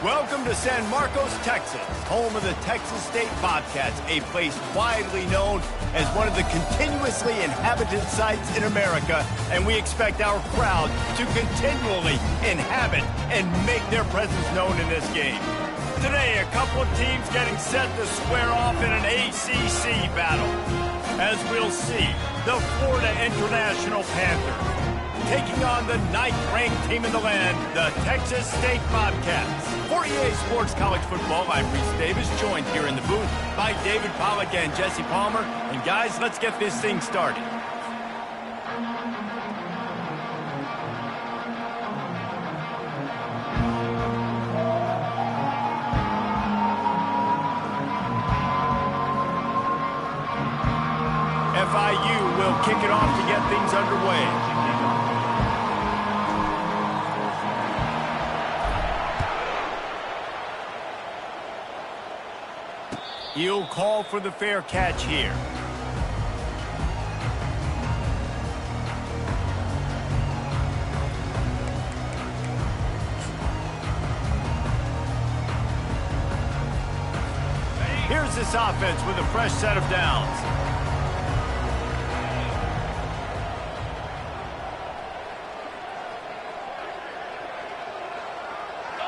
Welcome to San Marcos, Texas, home of the Texas State Bobcats, a place widely known as one of the continuously inhabited sites in America, and we expect our crowd to continually inhabit and make their presence known in this game. Today, a couple of teams getting set to square off in an ACC battle. As we'll see, the Florida International Panthers taking on the 9th-ranked team in the land, the Texas State Bobcats. For EA Sports College Football, I'm Reese Davis, joined here in the booth by David Pollack and Jesse Palmer. And guys, let's get this thing started. FIU will kick it off to get things underway. He'll call for the fair catch here. Here's this offense with a fresh set of downs.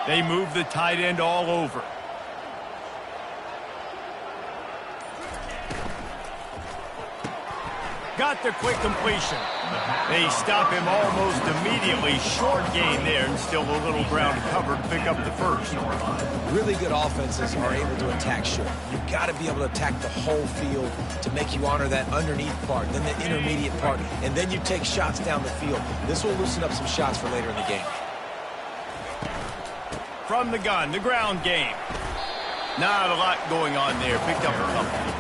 They move the tight end all over. Got the quick completion. They stop him almost immediately. Short gain there, and still a little ground to cover to pick up the first. Really good offenses are able to attack short. You've got to be able to attack the whole field to make you honor that underneath part, then the intermediate part, and then you take shots down the field. This will loosen up some shots for later in the game. From the gun, the ground game. Not a lot going on there. Picked up a couple.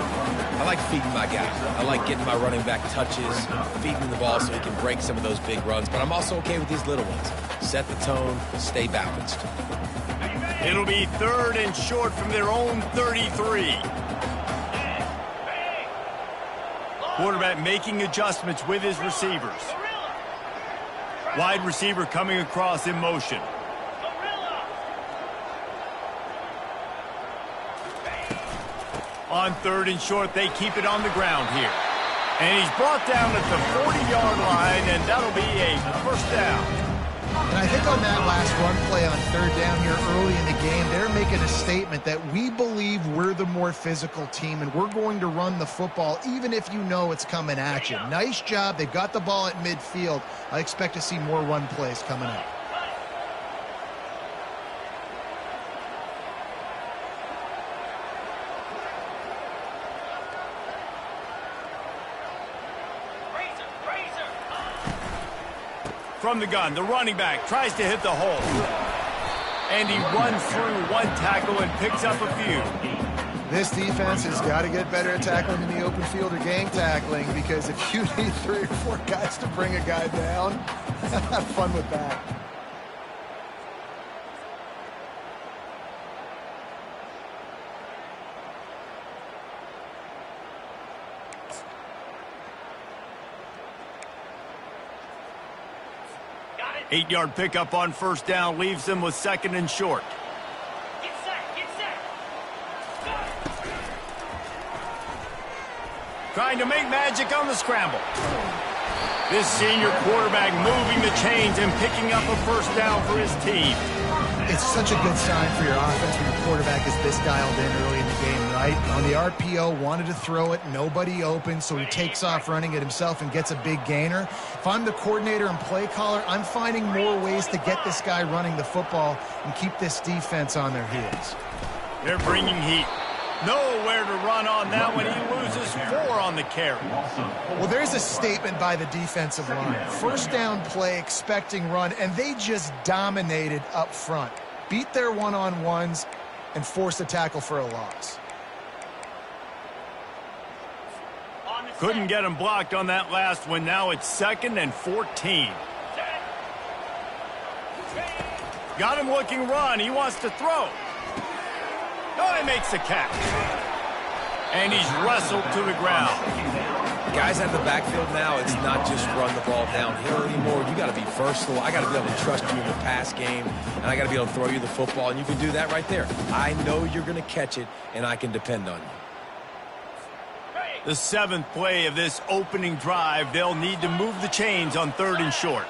I like feeding my guy. I like getting my running back touches, feeding him the ball so he can break some of those big runs. But I'm also okay with these little ones. Set the tone, stay balanced. It'll be 3rd and short from their own 33. Quarterback making adjustments with his receivers. Wide receiver coming across in motion. On 3rd and short, they keep it on the ground here. And he's brought down at the 40-yard line, and that'll be a first down. And I think on that last run play on 3rd down here early in the game, they're making a statement that we believe we're the more physical team, and we're going to run the football even if you know it's coming at you. Nice job. They got the ball at midfield. I expect to see more run plays coming up. From the gun, the running back tries to hit the hole. And he runs through one tackle and picks up a few. This defense has got to get better at tackling in the open field or gang tackling, because if you need 3 or 4 guys to bring a guy down, have fun with that. Eight-yard pickup on 1st down leaves them with 2nd and short. Get set, get set. trying to make magic on the scramble. This senior quarterback moving the chains and picking up a first down for his team. It's such a good sign for your offense when your quarterback is this dialed in early in the game, right? On the RPO, wanted to throw it, nobody open, so he takes off running it himself and gets a big gainer. If I'm the coordinator and play caller, I'm finding more ways to get this guy running the football and keep this defense on their heels. They're bringing heat. Nowhere to run on that one. He loses 4 on the carry. Well, there's a statement by the defensive line. First down play, expecting run, and they just dominated up front. Beat their one-on-ones and forced a tackle for a loss. Couldn't get him blocked on that last one. Now it's 2nd and 14. Got him looking run. He wants to throw. Oh, he makes the catch. And he's wrestled to the ground. Guys out of the backfield now, it's not just run the ball downhill anymore. You got to be versatile. I got to be able to trust you in the pass game, and I got to be able to throw you the football, and you can do that right there. I know you're going to catch it, and I can depend on you. The 7th play of this opening drive, they'll need to move the chains on 3rd and short.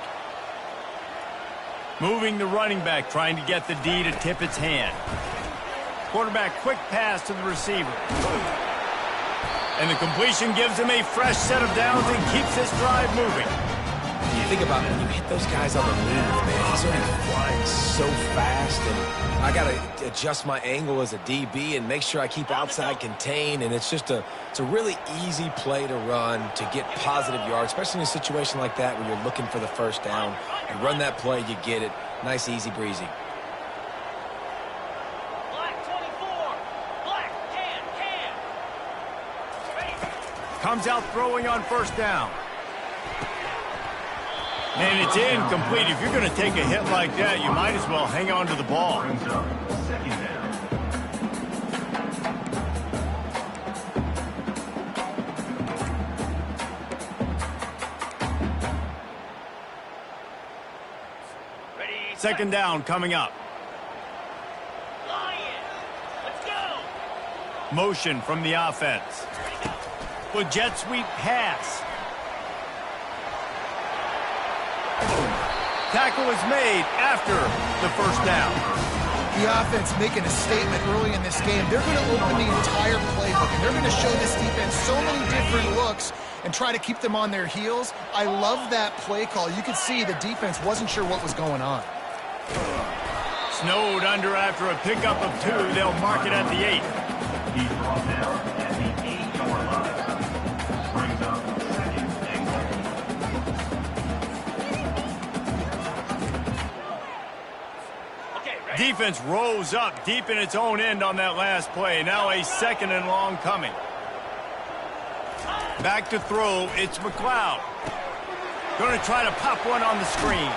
Moving the running back, trying to get the D to tip its hand. Quarterback, quick pass to the receiver. And the completion gives him a fresh set of downs and keeps this drive moving. You think about it, when you hit those guys on the move, man, he's already flying so fast, and I got to adjust my angle as a DB and make sure I keep outside contained, and it's a really easy play to run to get positive yards, especially in a situation like that where you're looking for the first down. You run that play, you get it. Nice, easy breezy. Comes out throwing on first down. And it's incomplete. If you're going to take a hit like that, you might as well hang on to the ball. Second down coming up. Let's go. Motion from the offense. With jet sweep pass. Tackle is made after the first down. The offense making a statement early in this game. They're going to open the entire playbook, and they're going to show this defense so many different looks and try to keep them on their heels. I love that play call. You could see the defense wasn't sure what was going on. Snowed under after a pickup of 2. They'll mark it at the 8. He's brought down at the 8-yard line. Brings up 2nd and goal. Defense rose up deep in its own end on that last play. Now a 2nd and long coming. Back to throw. It's McLeod. Going to try to pop one on the screen.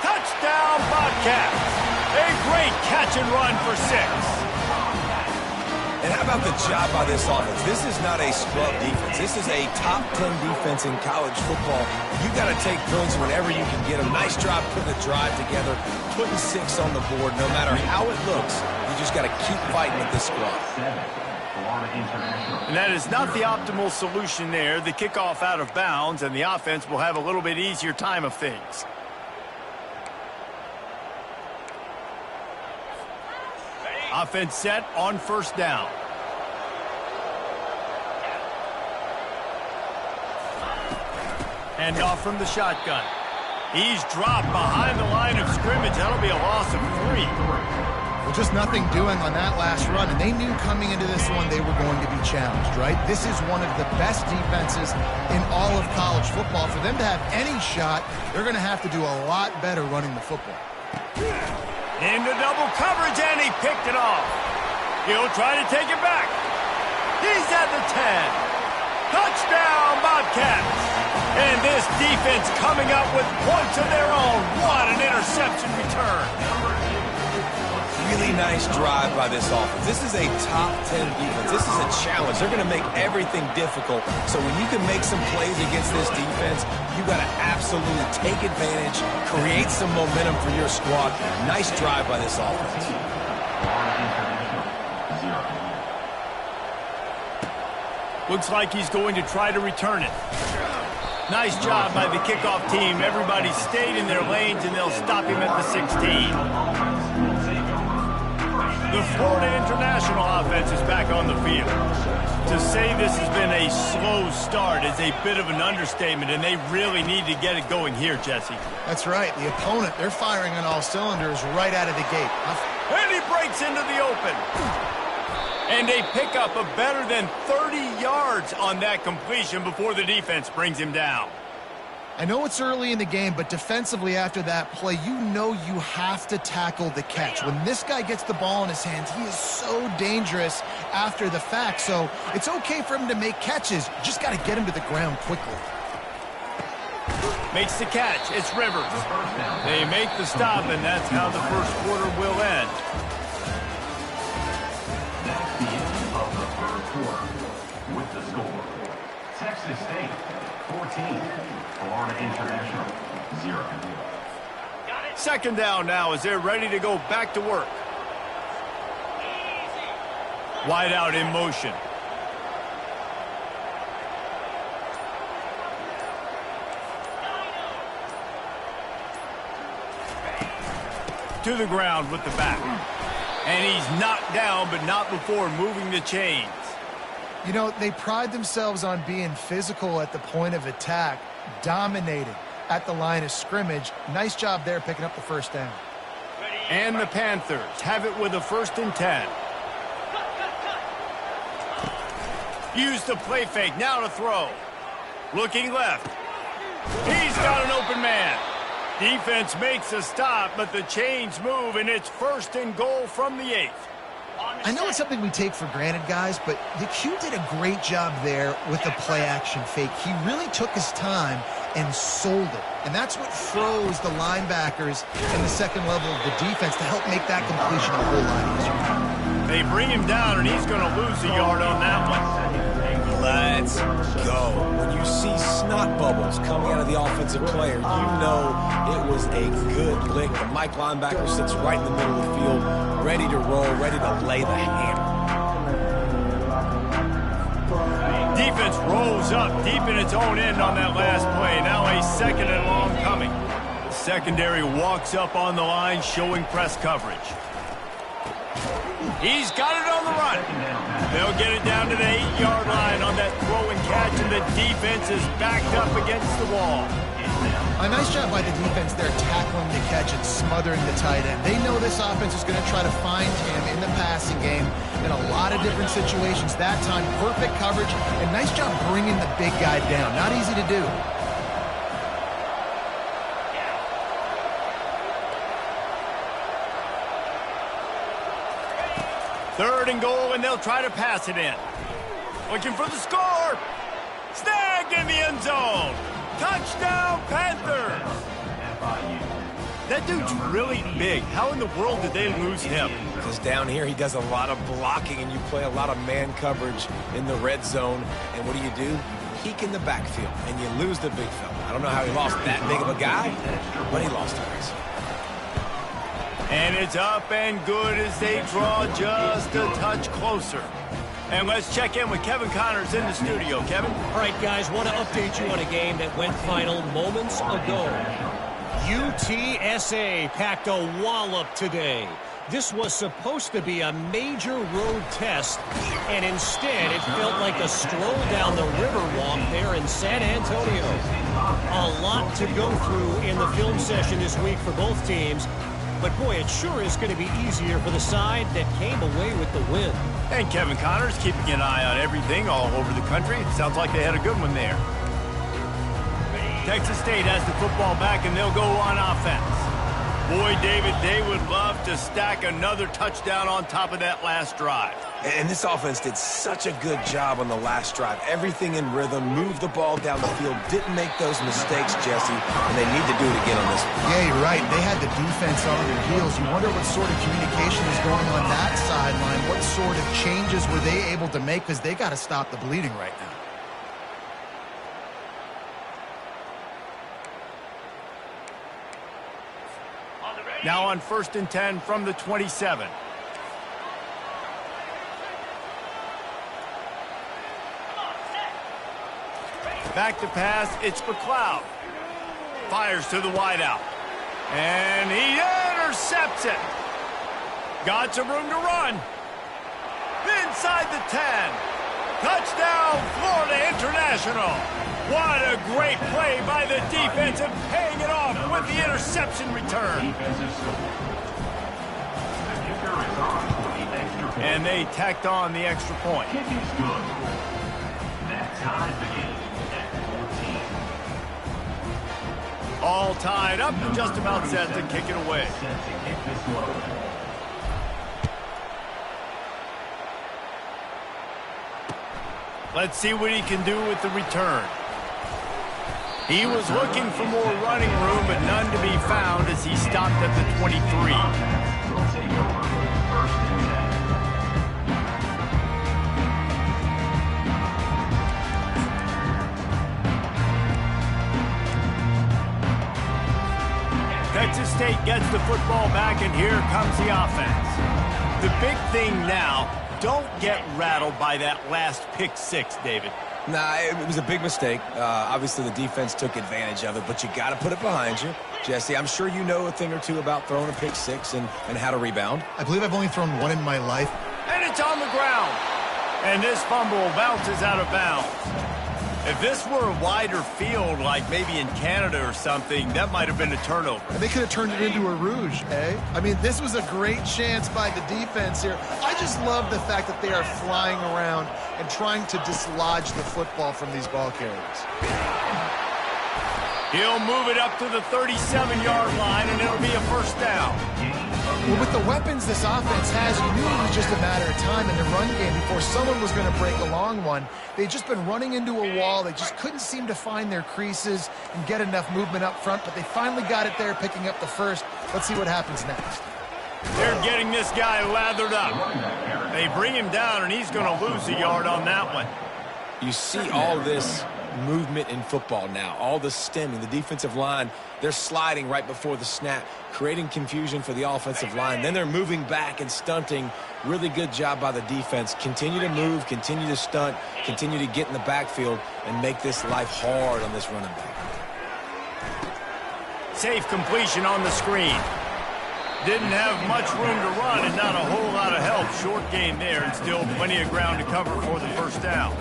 Touchdown, Bobcats. A great catch and run for 6. And how about the job by this offense? This is not a scrub defense. This is a top 10 defense in college football. You got to take points whenever you can get them. Nice job putting a drive together, putting 6 on the board. No matter how it looks, you just got to keep fighting with this squad. And that is not the optimal solution there. The kickoff out of bounds, and the offense will have a little bit easier time of things. Offense set on first down. And off from the shotgun. He's dropped behind the line of scrimmage. That'll be a loss of 3. Well, just nothing doing on that last run, and they knew coming into this one they were going to be challenged, right? This is one of the best defenses in all of college football. For them to have any shot, they're going to have to do a lot better running the football. Into double coverage, and he picked it off. He'll try to take it back. He's at the 10. Touchdown, Bobcats. And this defense coming up with points of their own. What an interception return. Really nice drive by this offense. This is a top 10 defense. This is a challenge. They're going to make everything difficult. So when you can make some plays against this defense, you got to absolutely take advantage, create some momentum for your squad. Nice drive by this offense. Looks like he's going to try to return it. Nice job by the kickoff team. Everybody stayed in their lanes, and they'll stop him at the 16. The Florida International offense is back on the field. To say this has been a slow start is a bit of an understatement, and they really need to get it going here, Jesse. That's right. The opponent, they're firing on all cylinders right out of the gate. And he breaks into the open. And a pickup of better than 30 yards on that completion before the defense brings him down. I know it's early in the game, but defensively after that play, you know you have to tackle the catch. When this guy gets the ball in his hands, he is so dangerous after the fact. So it's okay for him to make catches. You just got to get him to the ground quickly. Makes the catch. It's Rivers. They make the stop, and that's how the first quarter will end. That's the end of the first quarter. With the score, Texas State 14, Florida International 0. Second down now as they're ready to go back to work. Wide out in motion. To the ground with the back. And he's knocked down, but not before moving the chains. You know, they pride themselves on being physical at the point of attack, dominating at the line of scrimmage. Nice job there picking up the first down. And the Panthers have it with a 1st and 10. Use the play fake, now to throw. Looking left. He's got an open man. Defense makes a stop, but the chains move, and it's 1st and goal from the 8. I know it's something we take for granted, guys, but the Q did a great job there with the play-action fake. He really took his time and sold it, and that's what froze the linebackers in the second level of the defense to help make that completion a whole lot easier. They bring him down, and he's going to lose a yard on that one. Let's go. When you see snot bubbles coming out of the offensive player, you know it was a good lick. The Mike linebacker sits right in the middle of the field, ready to roll, ready to lay the hammer. Defense rolls up deep in its own end on that last play. Now a 2nd and long coming. The secondary walks up on the line, showing press coverage. He's got it on the run. They'll get it down to the 8-yard line on that throw and catch, and the defense is backed up against the wall. A nice job by the defense there tackling the catch and smothering the tight end. They know this offense is going to try to find him in the passing game in a lot of different situations. That time, perfect coverage, and nice job bringing the big guy down. Not easy to do. Third and goal, and they'll try to pass it in. Looking for the score. Snagged in the end zone. Touchdown, Panthers. That dude's really big. How in the world did they lose him? Because down here he does a lot of blocking, and you play a lot of man coverage in the red zone. And what do? You peek in the backfield, and you lose the big fella. I don't know how he lost that big of a guy, but he lost the race. And it's up and good as they draw just a touch closer. And let's check in with Kevin Connors in the studio. Kevin? All right, guys, want to update you on a game that went final moments ago. UTSA packed a wallop today. This was supposed to be a major road test, and instead it felt like a stroll down the Riverwalk there in San Antonio. A lot to go through in the film session this week for both teams. But, boy, it sure is going to be easier for the side that came away with the win. And Kevin Connors keeping an eye on everything all over the country. It sounds like they had a good one there. Texas State has the football back, and they'll go on offense. Boy, David, they would love to stack another touchdown on top of that last drive. And this offense did such a good job on the last drive. Everything in rhythm, moved the ball down the field, didn't make those mistakes, Jesse, and they need to do it again on this one. Yeah, you're right. They had the defense on their heels. You wonder what sort of communication is going on that sideline. What sort of changes were they able to make, because they got to stop the bleeding right now. Now on 1st and 10 from the 27. Back to pass, it's McLeod. Fires to the wideout. And he intercepts it. Got some room to run. Inside the 10. Touchdown, Florida International. What a great play by the defense and paying it off with the interception return. And they tacked on the extra point. Kick is good. That ties the game at 14. All tied up and just about set to kick it away. Set to kick this one. Let's see what he can do with the return. He was looking for more running room, but none to be found as he stopped at the 23. We'll take over. First and 10. Texas State gets the football back, and here comes the offense. The big thing now, don't get rattled by that last pick six, David. Nah, it was a big mistake. Obviously, the defense took advantage of it, but you got to put it behind you. Jesse, I'm sure you know a thing or two about throwing a pick six and how to rebound. I believe I've only thrown one in my life. And it's on the ground. And this fumble bounces out of bounds. If this were a wider field, like maybe in Canada or something, that might have been a turnover. They could have turned it into a rouge, eh? I mean, this was a great chance by the defense here. I just love the fact that they are flying around and trying to dislodge the football from these ball carriers. He'll move it up to the 37-yard line, and it'll be a first down. Well, with the weapons this offense has, you knew it was just a matter of time in the run game before someone was going to break a long one. They'd just been running into a wall. They just couldn't seem to find their creases and get enough movement up front, but they finally got it there, picking up the first. Let's see what happens next. They're getting this guy lathered up. They bring him down, and he's going to lose a yard on that one. You see all this movement in football now, all the stemming, the defensive line, they're sliding right before the snap, creating confusion for the offensive line. Then they're moving back and stunting. Really good job by the defense. Continue to move, continue to stunt, continue to get in the backfield and make this life hard on this running back. Safe completion on the screen. Didn't have much room to run and not a whole lot of help. Short gain there and still plenty of ground to cover for the first down.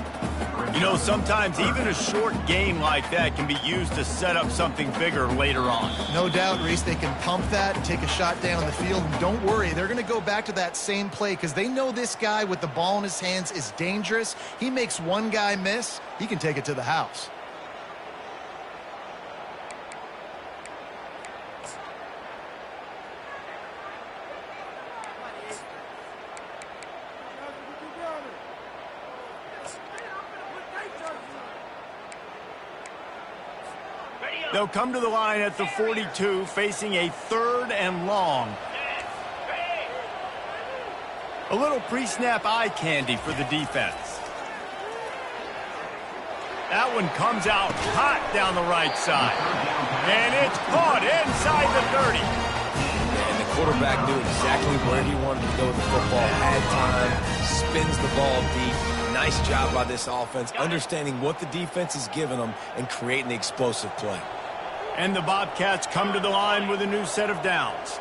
You know, sometimes even a short gain like that can be used to set up something bigger later on. No doubt, Reese, they can pump that and take a shot down the field. And don't worry, they're going to go back to that same play because they know this guy with the ball in his hands is dangerous. He makes one guy miss, he can take it to the house. They'll come to the line at the 42, facing a 3rd and long. A little pre-snap eye candy for the defense. That one comes out hot down the right side. And it's caught inside the 30. And the quarterback knew exactly where he wanted to go with the football. Had time, spins the ball deep. Nice job by this offense, understanding what the defense is giving them and creating the explosive play. And the Bobcats come to the line with a new set of downs.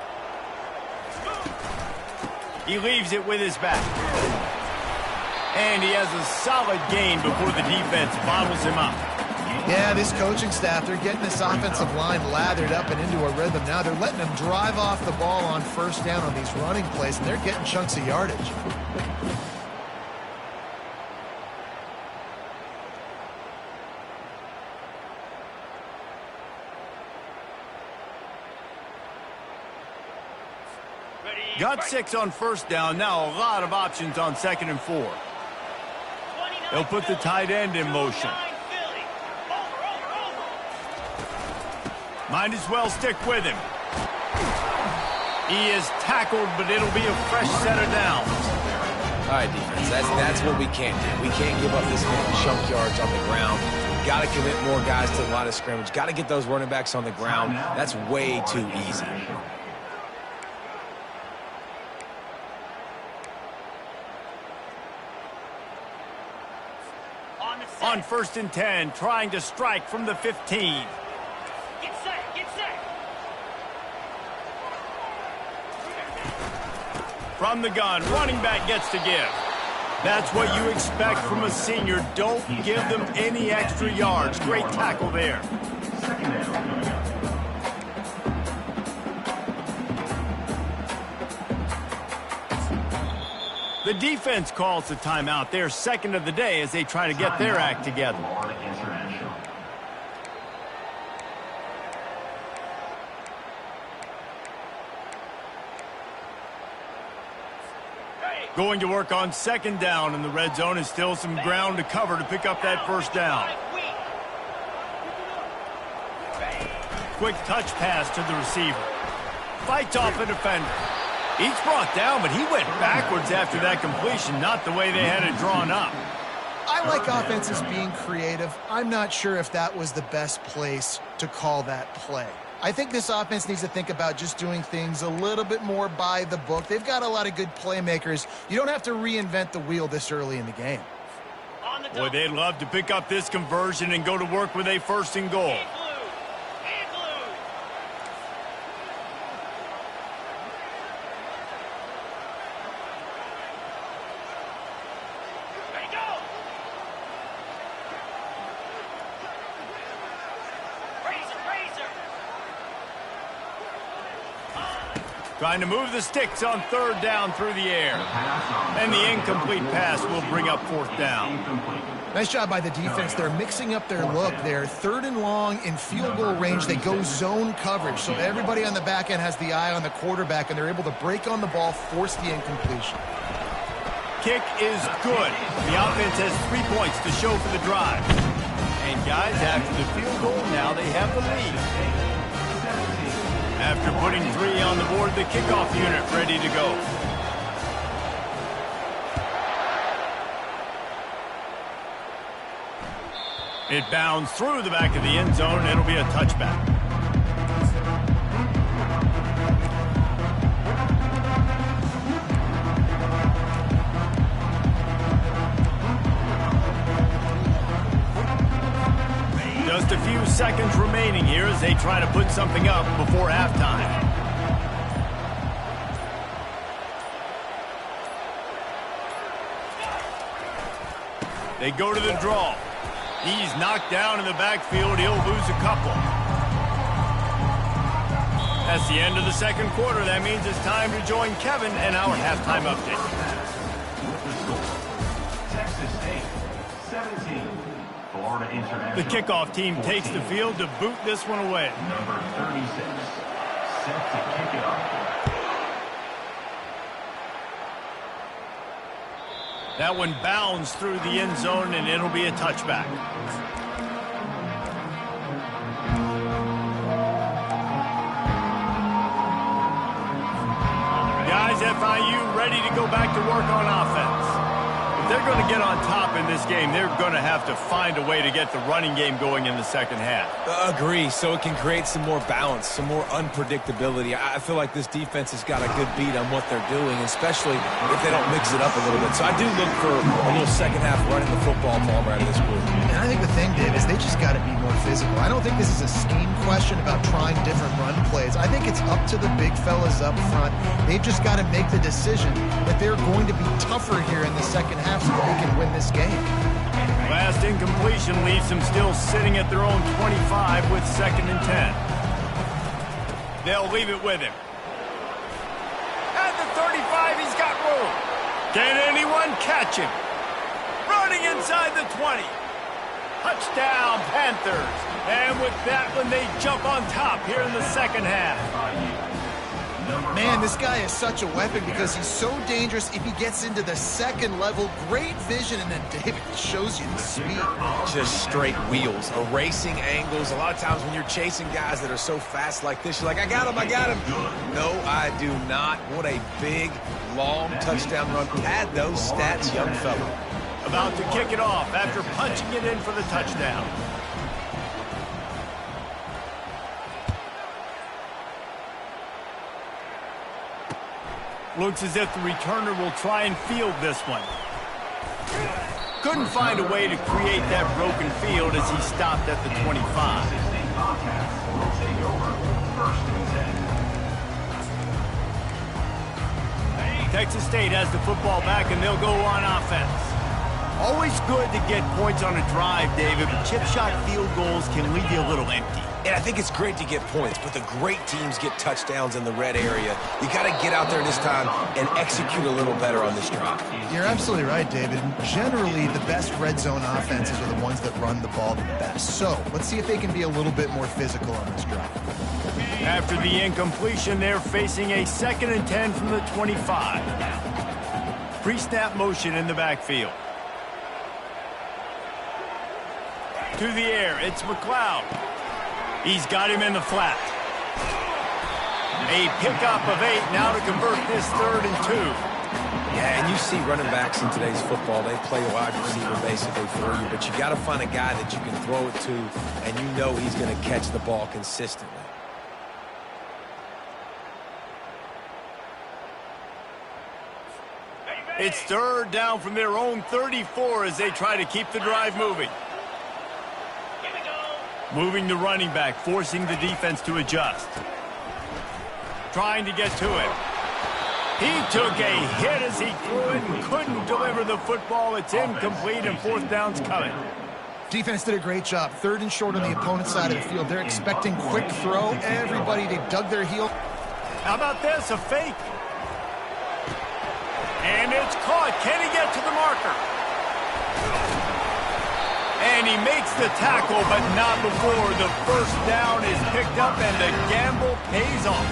He leaves it with his back. And he has a solid gain before the defense bottles him up. Yeah, this coaching staff, they're getting this offensive line lathered up and into a rhythm. Now they're letting them drive off the ball on first down on these running plays, and they're getting chunks of yardage. Got 6 on first down. Now a lot of options on 2nd and 4. They'll put the tight end in motion. Might as well stick with him. He is tackled, but it'll be a fresh set of downs. All right, defense, that's what we can't do. We can't give up this many chunk yards on the ground. Got to commit more guys to the line of scrimmage. Got to get those running backs on the ground. That's way too easy. On 1st and 10, trying to strike from the 15. Get set, get set. From the gun, running back gets to give. That's what you expect from a senior. Don't give them any extra yards. Great tackle there. The defense calls the timeout. Their second of the day as they try to get their act together. Going to work on 2nd down in the red zone, and still some ground to cover to pick up that 1st down. Quick touch pass to the receiver. Fights off a defender. He's brought down, but he went backwards after that completion, not the way they had it drawn up. I like offenses being creative. I'm not sure if that was the best place to call that play. I think this offense needs to think about just doing things a little bit more by the book. They've got a lot of good playmakers. You don't have to reinvent the wheel this early in the game. Boy, they'd love to pick up this conversion and go to work with a 1st and goal. Trying to move the sticks on 3rd down through the air. And the incomplete pass will bring up 4th down. Nice job by the defense. They're mixing up their look there. 3rd and long in field goal range. They go zone coverage. So everybody on the back end has the eye on the quarterback, and they're able to break on the ball, force the incompletion. Kick is good. The offense has 3 points to show for the drive. And guys, after the field goal, now they have the lead. After putting 3 on the board, the kickoff unit ready to go. It bounds through the back of the end zone, and it'll be a touchback. Just a few seconds remaining here as they try to put something up before halftime. They go to the draw. He's knocked down in the backfield. He'll lose a couple. That's the end of the 2nd quarter. That means it's time to join Kevin and our halftime update. Texas State, 17. Florida International. The kickoff team takes the field to boot this one away. Number 36, set to kick it off. That one bounds through the end zone, and it'll be a touchback. Guys, FIU ready to go back to work on offense. If they're going to get on top in this game, they're going to have to find a way to get the running game going in the 2nd half. Agree, so it can create some more balance, some more unpredictability. I feel like this defense has got a good beat on what they're doing, especially if they don't mix it up a little bit. So I do look for a little 2nd half running the football ball out of this group. And I think the thing, Dave, is they just got to be more physical. I don't think this is a scheme question about trying different run plays. I think it's up to the big fellas up front. They've just got to make the decision that they're going to be tougher here in the 2nd half so that they can win this game. Last incompletion leaves them still sitting at their own 25 with 2nd and 10. They'll leave it with him. At the 35, he's got room. Can anyone catch him? Running inside the 20. Touchdown, Panthers. And with that one, they jump on top here in the 2nd half. Man, this guy is such a weapon because he's so dangerous if he gets into the 2nd level. Great vision, and then David shows you the speed. Just straight wheels, erasing angles. A lot of times when you're chasing guys that are so fast like this, you're like, I got him, I got him. No, I do not. What a big, long touchdown run. Pad those stats, young fella. About to kick it off after punching it in for the touchdown. Looks as if the returner will try and field this one. Couldn't find a way to create that broken field as he stopped at the 25. Texas State has the football back, and they'll go on offense. Always good to get points on a drive, David, but chip shot field goals can leave you a little empty. And I think it's great to get points, but the great teams get touchdowns in the red area. You got to get out there this time and execute a little better on this drive. You're absolutely right, David. Generally, the best red zone offenses are the ones that run the ball the best. So let's see if they can be a little bit more physical on this drive. After the incompletion, they're facing a 2nd and 10 from the 25. Pre-snap motion in the backfield. To the air, it's McLeod. He's got him in the flat. A pickup of 8 now to convert this 3rd and 2. Yeah, and you see running backs in today's football, they play a wide receiver basically for you, but you got to find a guy that you can throw it to, and you know he's going to catch the ball consistently. It's 3rd down from their own 34 as they try to keep the drive moving. Moving the running back, forcing the defense to adjust. Trying to get to it. He took a hit as he threw it and couldn't deliver the football. It's incomplete and 4th down's coming. Defense did a great job. 3rd and short on the opponent's side of the field. They're expecting quick throw. Everybody, they dug their heel. How about this? A fake. And it's caught. Can he get to the marker? And he makes the tackle, but not before the 1st down is picked up and the gamble pays off.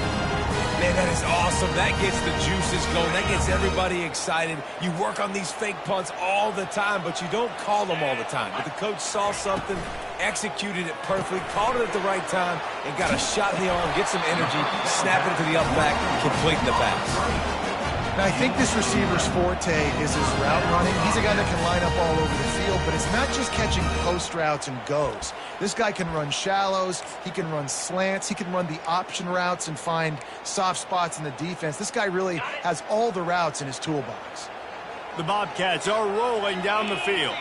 Man, that is awesome. That gets the juices going. That gets everybody excited. You work on these fake punts all the time, but you don't call them all the time. But the coach saw something, executed it perfectly, called it at the right time, and got a shot in the arm, get some energy, snap it to the up back, completing the pass. Now, I think this receiver's forte is his route running. He's a guy that can line up all over the field, but it's not just catching post routes and goes. This guy can run shallows, he can run slants, he can run the option routes and find soft spots in the defense. This guy really has all the routes in his toolbox. The Bobcats are rolling down the field.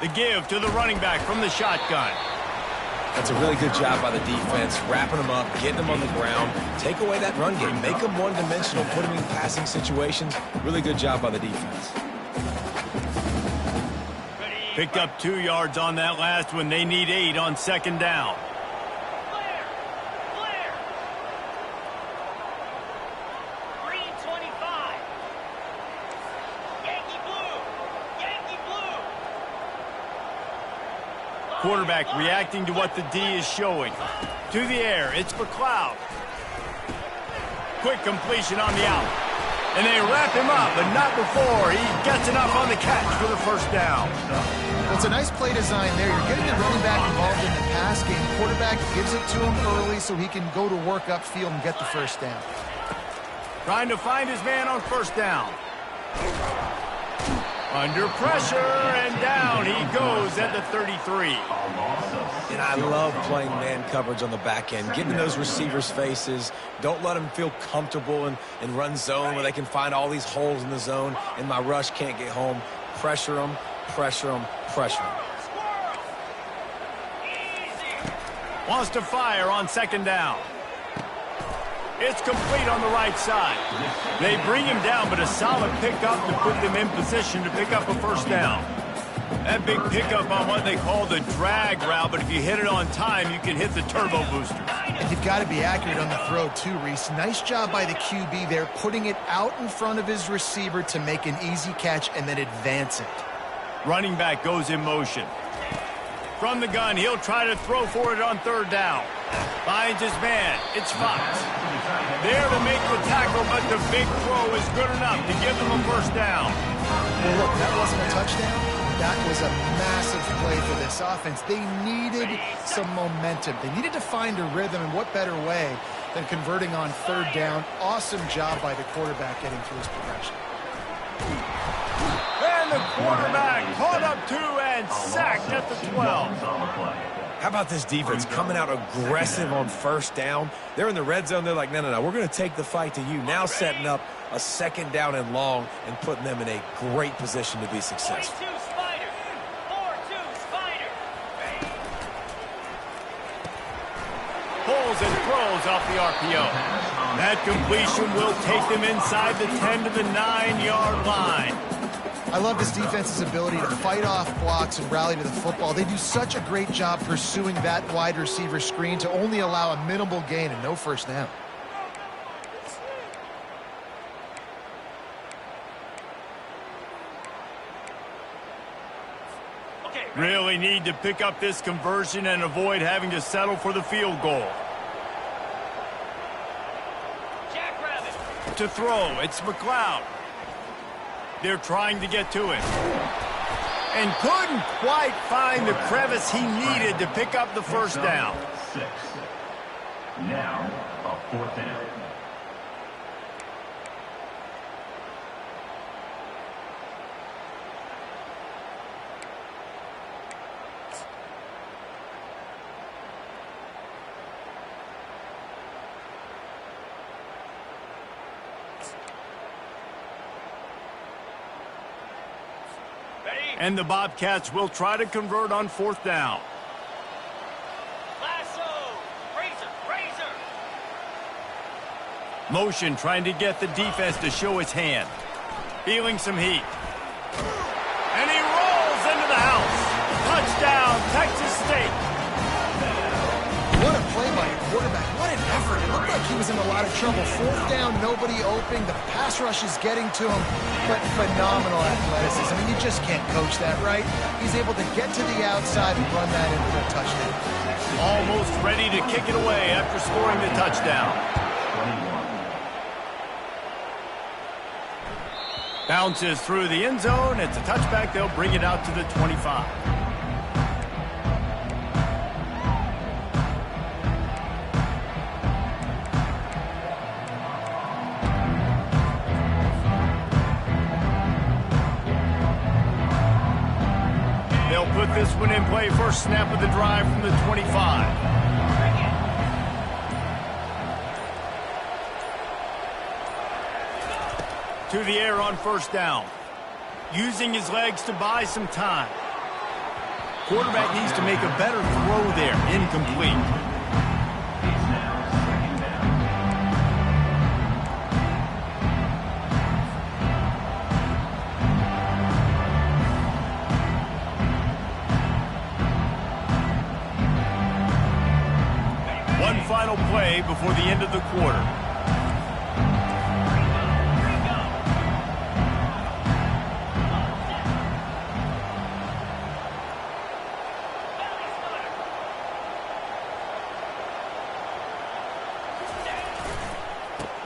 The give to the running back from the shotgun. That's a really good job by the defense, wrapping them up, getting them on the ground, take away that run game, make them one-dimensional, put them in passing situations. Really good job by the defense. Picked up 2 yards on that last one. They need 8 on 2nd down. Green 25. Yankee blue. Yankee blue. Quarterback reacting to what the D is showing. To the air, it's McLeod. Quick completion on the out. And they wrap him up, but not before he gets enough on the catch for the 1st down. Well, it's a nice play design there. You're getting the running back involved in the pass game. Quarterback gives it to him early so he can go to work upfield and get the 1st down. Trying to find his man on 1st down. Under pressure, and down he goes at the 33. And I love playing man coverage on the back end, getting in those receivers' faces. Don't let them feel comfortable and run zone where they can find all these holes in the zone, and my rush can't get home. Pressure them, pressure them, pressure them. Wants to fire on 2nd down. It's complete on the right side. They bring him down, but a solid pickup to put them in position to pick up a 1st down. That big pickup on what they call the drag route, but if you hit it on time, you can hit the turbo boosters. And you've got to be accurate on the throw too, Reese. Nice job by the QB there, putting it out in front of his receiver to make an easy catch and then advance it. Running back goes in motion. From the gun, he'll try to throw for it on 3rd down. Finds his man. It's Fox. There to make the tackle, but the big throw is good enough to give them a 1st down. Well, look, that wasn't a touchdown. That was a massive play for this offense. They needed some momentum. They needed to find a rhythm, and what better way than converting on 3rd down. Awesome job by the quarterback getting through his progression. And the quarterback caught up 2 and sacked at the 12. How about this defense coming out aggressive on first down? They're in the red zone. They're like, no, we're going to take the fight to you. Now setting up a second down and long and putting them in a great position to be successful. 22 Spider. 4-2 Spider. Pulls and throws off the RPO. That completion will take them inside the 10 to the 9-yard line. I love this defense's ability to fight off blocks and rally to the football. They do such a great job pursuing that wide receiver screen to only allow a minimal gain and no first down. Really need to pick up this conversion and avoid having to settle for the field goal. Jackrabbit. To throw, it's McLeod. They're trying to get to him. And couldn't quite find the crevice he needed to pick up the first down. 6. Now, a 4th down. And the Bobcats will try to convert on 4th down. Lasso. Razor. Motion trying to get the defense to show his hand. Feeling some heat. And he rolls into the house. Touchdown, Texas State. What a play by a quarterback. What an effort. It looked like he was in a lot of trouble. 4th down, nobody open. The pass rush is getting to him, but phenomenal athleticism. I mean, you just can't coach that, right? He's able to get to the outside and run that in for a touchdown. Almost ready to kick it away after scoring the touchdown. 21. Bounces through the end zone. It's a touchback. They'll bring it out to the 25. They'll put this one in play. First snap of the drive from the 25. To the air on first down. Using his legs to buy some time. Quarterback needs to make a better throw there. Incomplete. One final play before the end of the quarter.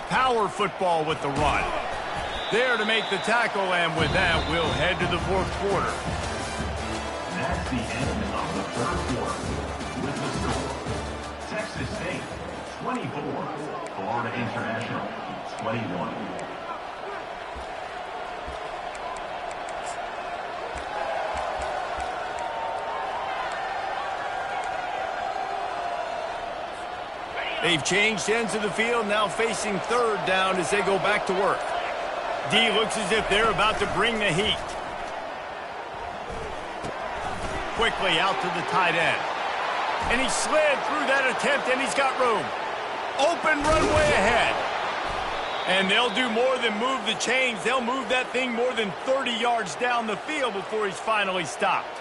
Power football with the run. There to make the tackle, and with that, we'll head to the 4th quarter. That's the end of the 3rd quarter. With the score, Texas State 24, Florida International 21. They've changed ends of the field, now facing 3rd down as they go back to work. D looks as if they're about to bring the heat. Quickly out to the tight end. And he slid through that attempt, and he's got room. Open runway ahead. And they'll do more than move the chains. They'll move that thing more than 30 yards down the field before he's finally stopped.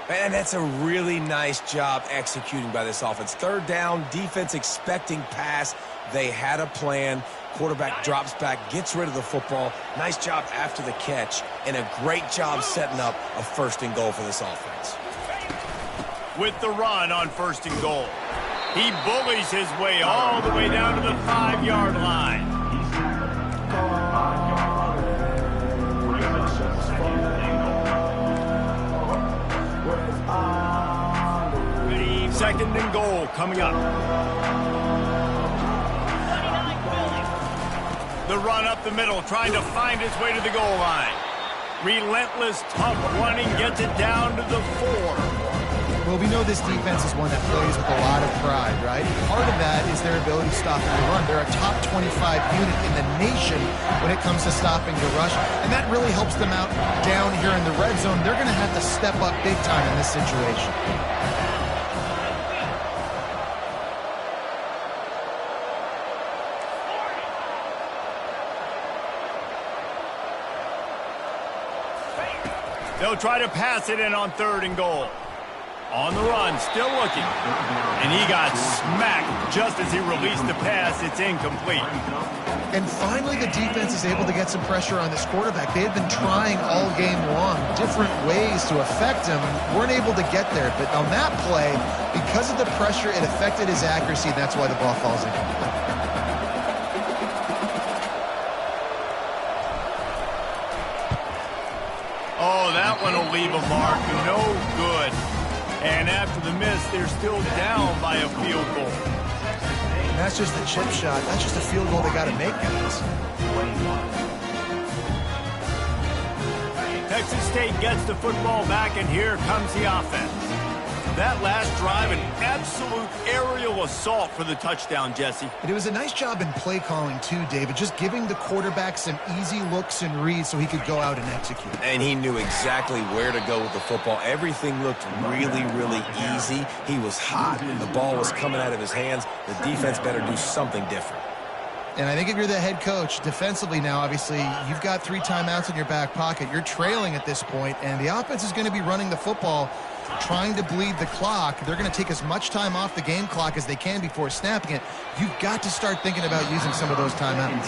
Man, that's a really nice job executing by this offense. 3rd down, defense expecting pass. They had a plan. Quarterback drops back, gets rid of the football. Nice job after the catch, and a great job setting up a 1st and goal for this offense. With the run on 1st and goal. He bullies his way all the way down to the 5-yard line. He's tackled at the 5-yard line. Brings us to 2nd and goal. 2nd and goal coming up. The run up the middle, trying to find his way to the goal line. Relentless, tough running gets it down to the 4. Well, we know this defense is one that plays with a lot of pride, right? Part of that is their ability to stop the run. They're a top 25 unit in the nation when it comes to stopping the rush, and that really helps them out down here in the red zone. They're going to have to step up big time in this situation. They'll try to pass it in on 3rd and goal. On the run, still looking. And he got smacked just as he released the pass. It's incomplete. And finally, the defense is able to get some pressure on this quarterback. They had been trying all game long, different ways to affect him. Weren't able to get there. But on that play, because of the pressure, it affected his accuracy. That's why the ball falls incomplete. Oh, that one will leave a mark. No good. And after the miss, they're still down by a field goal. And that's just a chip shot. That's just a field goal they got to make, guys. Texas State gets the football back, and here comes the offense. That last drive, an absolute aerial assault for the touchdown, Jesse. And it was a nice job in play calling, too, David, just giving the quarterback some easy looks and reads so he could go out and execute. And he knew exactly where to go with the football. Everything looked really, really easy. He was hot, and the ball was coming out of his hands. The defense better do something different. And I think if you're the head coach, defensively now, obviously, you've got 3 timeouts in your back pocket. You're trailing at this point, and the offense is going to be running the football, trying to bleed the clock. They're going to take as much time off the game clock as they can before snapping it. You've got to start thinking about using some of those timeouts.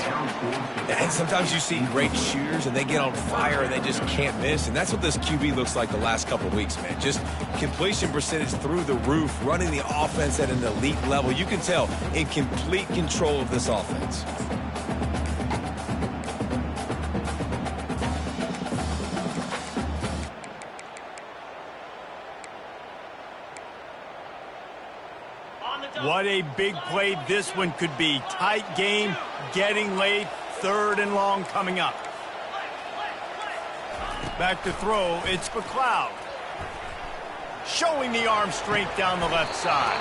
And sometimes you see great shooters, and they get on fire, and they just can't miss. And that's what this QB looks like the last couple of weeks, man. Just completion percentage through the roof, running the offense at an elite level. You can tell in complete control of this offense. What a big play this one could be. Tight game, getting late, 3rd and long coming up. Back to throw, it's McLeod. Showing the arm strength down the left side.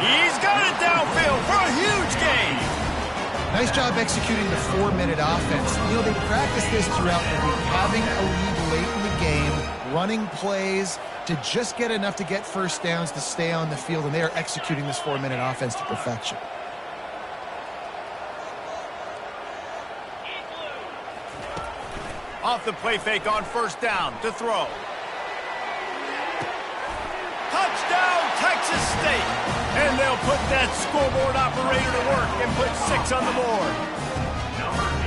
He's got it downfield for a huge gain. Nice job executing the 4-minute offense. You know, they practice this throughout the week, having a lead late in the game, running plays to just get enough to get first downs to stay on the field, and they are executing this 4-minute offense to perfection. Off the play fake on 1st down to throw. Touchdown, Texas State. And they'll put that scoreboard operator to work and put 6 on the board.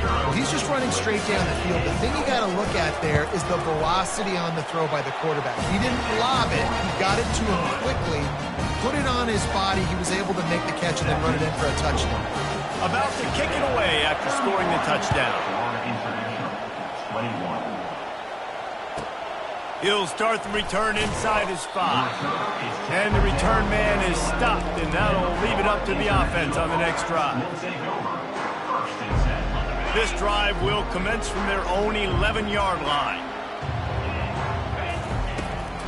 Well, he's just running straight down the field. The thing you got to look at there is the velocity on the throw by the quarterback. He didn't lob it. He got it to him quickly, put it on his body. He was able to make the catch and then run it in for a touchdown. About to kick it away after scoring the touchdown. He'll start the return inside his 5. And the return man is stopped, and that'll leave it up to the offense on the next drive. This drive will commence from their own 11-yard line.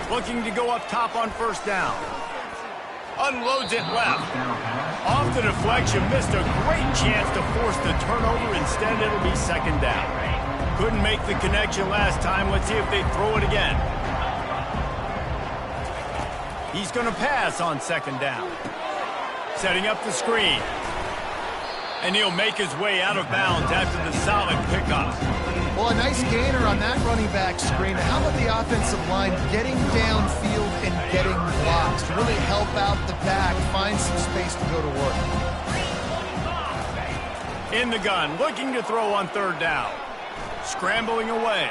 Looking to go up top on 1st down. Unloads it left. Off the deflection, missed a great chance to force the turnover. Instead, it'll be 2nd down. Couldn't make the connection last time. Let's see if they throw it again. He's going to pass on 2nd down. Setting up the screen. And he'll make his way out of bounds after the solid pickup. Well, a nice gainer on that running back screen. How about the offensive line getting downfield and getting blocks to really help out the back, find some space to go to work. In the gun, looking to throw on 3rd down. Scrambling away.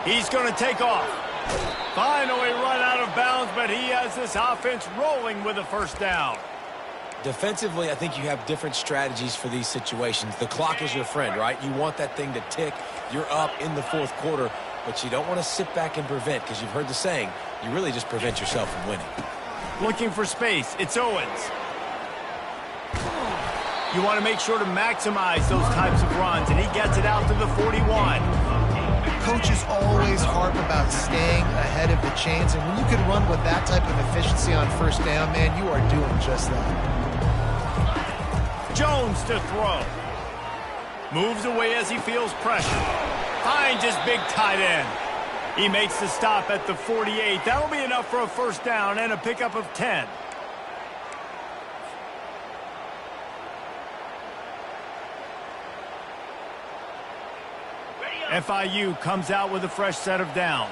He's going to take off. Finally run out of bounds, but he has this offense rolling with a 1st down. Defensively, I think you have different strategies for these situations. The clock is your friend, right? You want that thing to tick. You're up in the 4th quarter, but you don't want to sit back and prevent, because you've heard the saying, you really just prevent yourself from winning. Looking for space. It's Owens. You want to make sure to maximize those types of runs, and he gets it out to the 41. Coaches always harp about staying ahead of the chains, and when you can run with that type of efficiency on first down, man, you are doing just that. Jones to throw. Moves away as he feels pressure. Finds his big tight end. He makes the stop at the 48. That'll be enough for a first down and a pickup of 10. FIU comes out with a fresh set of downs.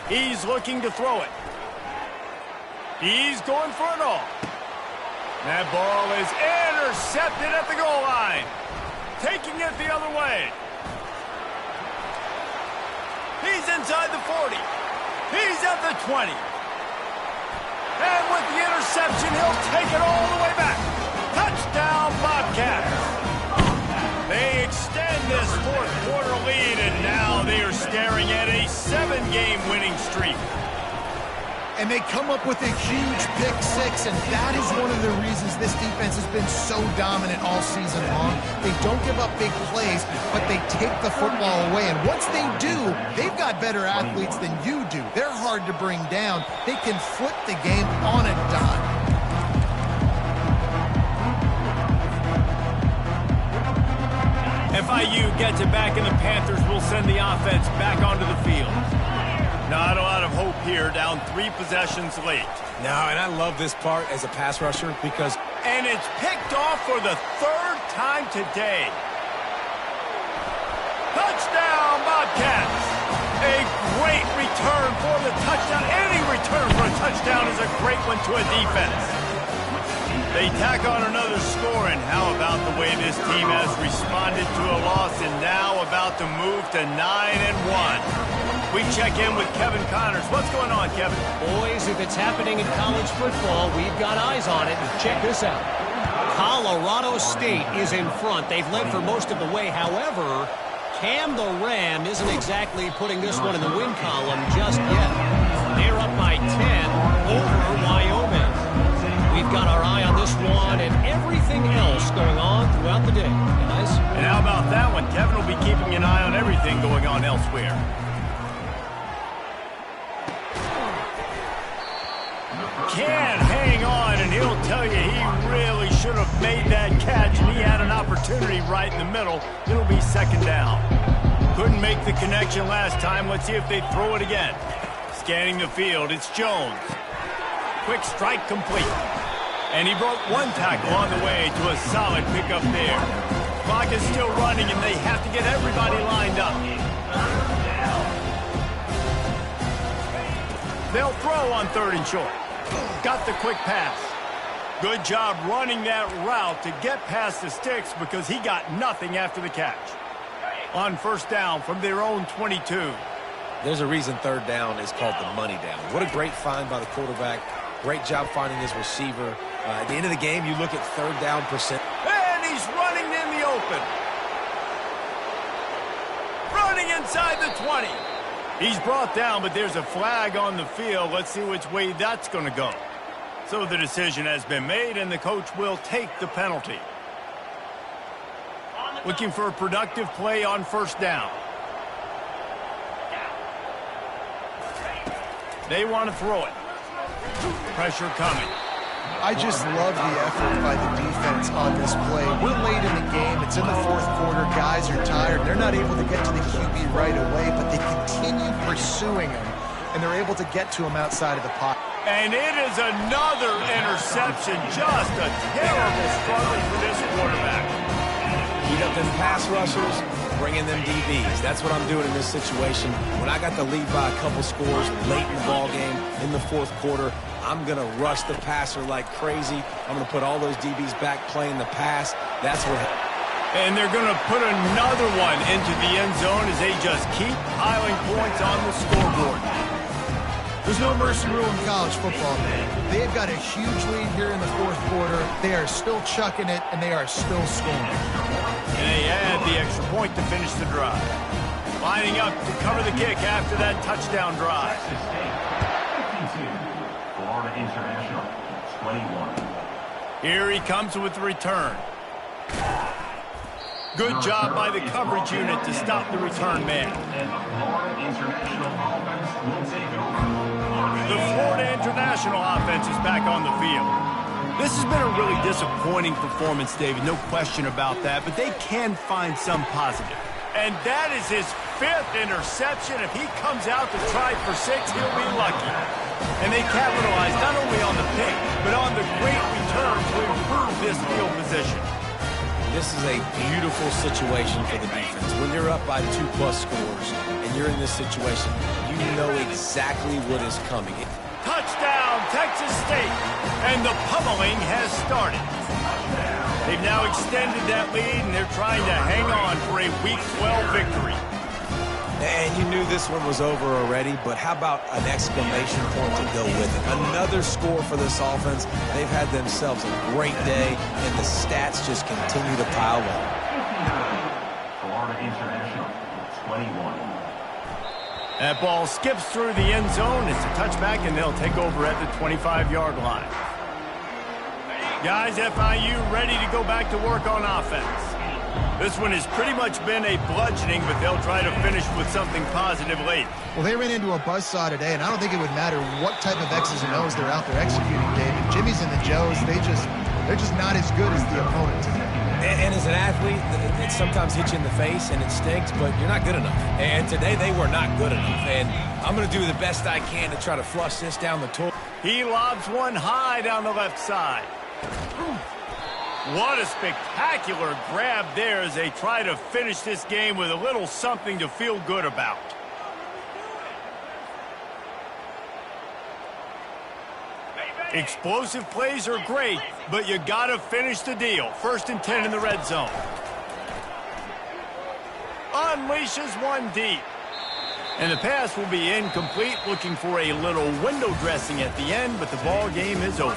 He's looking to throw it. He's going for it all. That ball is intercepted at the goal line. Taking it the other way. He's inside the 40. He's at the 20. And with the interception, he'll take it all the way back. Touchdown, Bobcats. They extend this fourth quarter lead, and now they are staring at a 7-game winning streak. And they come up with a huge pick six, and that is one of the reasons this defense has been so dominant all season long. They don't give up big plays, but they take the football away. And once they do, they've got better athletes than you do. They're hard to bring down. They can flip the game on a dime. FIU gets it back, and the Panthers will send the offense back onto the field. Not a lot of hope here, down 3 possessions late. No, and I love this part as a pass rusher because... And it's picked off for the 3rd time today. Touchdown, Bobcats! A great return for the touchdown. Any return for a touchdown is a great one to a defense. They tack on another score, and how about the way this team has responded to a loss and now about to move to 9-1. We check in with Kevin Connors. What's going on, Kevin? Boys, if it's happening in college football, we've got eyes on it. Check this out. Colorado State is in front. They've led for most of the way. However, Cam the Ram isn't exactly putting this one in the win column just yet. They're up by 10 over Wyoming. We've got our eye on this one and everything else going on throughout the day, guys. And how about that one? Kevin will be keeping an eye on everything going on elsewhere. Can hang on, and he'll tell you he really should have made that catch, and he had an opportunity right in the middle. It'll be 2nd down. Couldn't make the connection last time. Let's see if they throw it again. Scanning the field, it's Jones. Quick strike complete. And he broke 1 tackle on the way to a solid pickup there. Clock is still running, and they have to get everybody lined up. They'll throw on 3rd and short. Got the quick pass. Good job running that route to get past the sticks because he got nothing after the catch. On 1st down from their own 22. There's a reason 3rd down is called the money down. What a great find by the quarterback. Great job finding his receiver. At the end of the game, you look at 3rd down percent. And he's running in the open. Running inside the 20. He's brought down, but there's a flag on the field. Let's see which way that's going to go. So the decision has been made, and the coach will take the penalty. Looking for a productive play on 1st down. They want to throw it. Pressure coming. I just love the effort by the defense on this play. We're late in the game. It's in the 4th quarter. Guys are tired. They're not able to get to the QB right away, but they continue pursuing him, and they're able to get to him outside of the pocket. And it is another interception. Just a terrible struggle for this quarterback. Heat up them pass rushers, bring in them DBs. That's what I'm doing in this situation. When I got the lead by a couple scores late in the ball game in the 4th quarter, I'm going to rush the passer like crazy. I'm going to put all those DBs back playing the pass. That's what... And they're going to put another one into the end zone as they just keep piling points on the scoreboard. There's no mercy rule in college football, man. They've got a huge lead here in the 4th quarter. They are still chucking it, and they are still scoring. And they add the extra point to finish the drive. Lining up to cover the kick after that touchdown drive. Florida International, 21. Here he comes with the return. Good job by the coverage unit to stop the return man. And the Florida International offense will take over. The Florida International offense is back on the field. This has been a really disappointing performance, David, no question about that, but they can find some positive. And that is his 5th interception. If he comes out to try for 6, he'll be lucky. And they capitalize not only on the pick, but on the great return to improve this field position. This is a beautiful situation for the defense. When you're up by 2+ scores and you're in this situation, you know exactly what is coming. Touchdown, Texas State. And the pummeling has started. They've now extended that lead, and they're trying to hang on for a Week 12 victory. And you knew this one was over already, but how about an exclamation point to go with it? Another score for this offense. They've had themselves a great day, and the stats just continue to pile up. Florida International, 21. That ball skips through the end zone. It's a touchback, and they'll take over at the 25-yard line. Guys, FIU ready to go back to work on offense. This one has pretty much been a bludgeoning, but they'll try to finish with something positive late. Well, they ran into a buzzsaw today, and I don't think it would matter what type of X's and O's they're out there executing, David. Jimmy's and the Joes, they're just not as good as the opponent today. And as an athlete, it sometimes hits you in the face, and it stinks, but you're not good enough. And today they were not good enough, and I'm going to do the best I can to try to flush this down the toilet. He lobs one high down the left side. What a spectacular grab there as they try to finish this game with a little something to feel good about. Explosive plays are great, but you got to finish the deal. 1st and 10 in the red zone. Unleashes one deep. And the pass will be incomplete, looking for a little window dressing at the end, but the ball game is over.